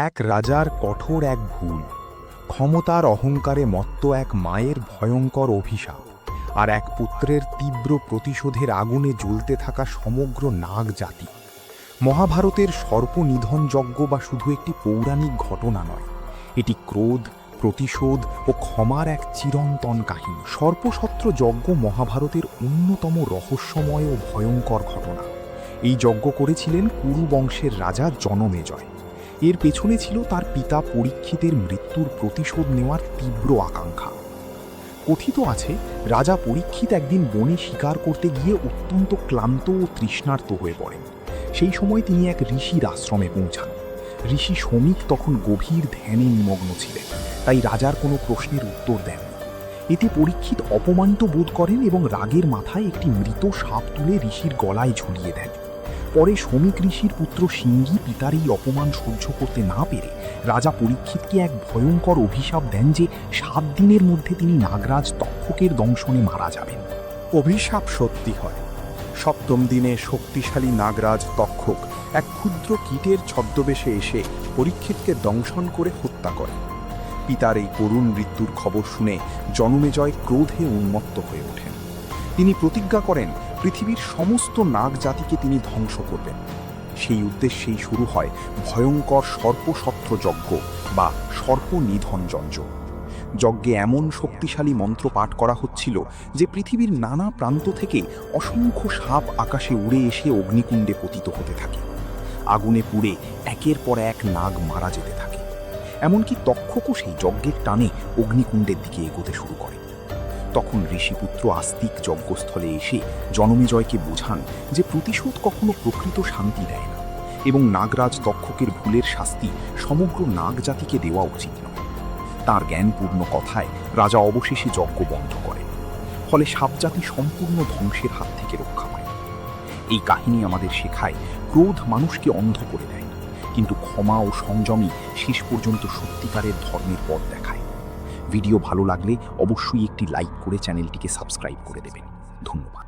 এক রাজার কঠোর এক ভুল, ক্ষমতার অহংকারে মত্ত এক মায়ের ভয়ঙ্কর অভিশাপ, আর এক পুত্রের তীব্র প্রতিশোধের আগুনে জ্বলতে থাকা সমগ্র নাগ জাতি। মহাভারতের সর্পনিধন যজ্ঞ বা শুধু একটি পৌরাণিক ঘটনা নয়, এটি ক্রোধ, প্রতিশোধ ও ক্ষমার এক চিরন্তন কাহিনী। সর্পসত্র যজ্ঞ মহাভারতের অন্যতম রহস্যময় ও ভয়ঙ্কর ঘটনা। এই যজ্ঞ করেছিলেন কুরু বংশের রাজা জনমেজয়। এর পেছনে ছিল তার পিতা পরীক্ষিতের মৃত্যুর প্রতিশোধ নেওয়ার তীব্র আকাঙ্ক্ষা। কথিত আছে, রাজা পরীক্ষিত একদিন বনে শিকার করতে গিয়ে অত্যন্ত ক্লান্ত ও তৃষ্ণার্ত হয়ে পড়েন। সেই সময় তিনি এক ঋষির আশ্রমে পৌঁছান। ঋষি শমিক তখন গভীর ধ্যানে নিমগ্ন ছিলেন, তাই রাজার কোনো প্রশ্নের উত্তর দেননি। এতে পরীক্ষিত অপমানিত বোধ করেন এবং রাগের মাথায় একটি মৃত সাপ তুলে ঋষির গলায় ঝুলিয়ে দেন। পরে শমিক ঋষির পুত্র সিঙ্গি পিতার এই অপমান সহ্য করতে না পেরে রাজা পরীক্ষিতকে এক ভয়ঙ্কর অভিশাপ দেন যে ৭ দিনের মধ্যে তিনি নাগরাজ তক্ষকের দংশনে মারা যাবেন। অভিশাপ সত্যি হয়। ৭ম দিনে শক্তিশালী নাগরাজ তক্ষক এক ক্ষুদ্র কীটের ছদ্মবেশে এসে পরীক্ষিতকে দংশন করে হত্যা করে। পিতার এই করুণ মৃত্যুর খবর শুনে জনমেজয় ক্রোধে উন্মত্ত হয়ে ওঠেন। তিনি প্রতিজ্ঞা করেন পৃথিবীর সমস্ত নাগ জাতিকে তিনি ধ্বংস করবেন। সেই উদ্দেশ্যেই শুরু হয় ভয়ঙ্কর সর্পসত্র যজ্ঞ বা সর্পনিধন যজ্ঞ। যজ্ঞে এমন শক্তিশালী মন্ত্র পাঠ করা হচ্ছিল যে পৃথিবীর নানা প্রান্ত থেকে অসংখ্য সাপ আকাশে উড়ে এসে অগ্নিকুণ্ডে পতিত হতে থাকে। আগুনে পুড়ে একের পর এক নাগ মারা যেতে থাকে। এমনকি তক্ষকও সেই যজ্ঞের টানে অগ্নিকুণ্ডের দিকে এগোতে শুরু করে। তখন ঋষিপুত্র আস্তিক যজ্ঞস্থলে এসে জনমেজয়কে বোঝান যে প্রতিশোধ কখনো প্রকৃত শান্তি দেয় না এবং নাগরাজ তক্ষকের ভুলের শাস্তি সমগ্র নাগ জাতিকে দেওয়া উচিত নয়। তাঁর জ্ঞানপূর্ণ কথায় রাজা অবশেষে যজ্ঞ বন্ধ করেন, ফলে সাপজাতি সম্পূর্ণ ধ্বংসের হাত থেকে রক্ষা পায়। এই কাহিনী আমাদের শেখায়, ক্রোধ মানুষকে অন্ধ করে দেয়, কিন্তু ক্ষমা ও সংযমই শেষ পর্যন্ত সত্যিকারের ধর্মের পথ দেখায়। ভিডিও ভালো লাগলে অবশ্যই একটি লাইক করে চ্যানেলটিকে সাবস্ক্রাইব করে দেবেন। ধন্যবাদ।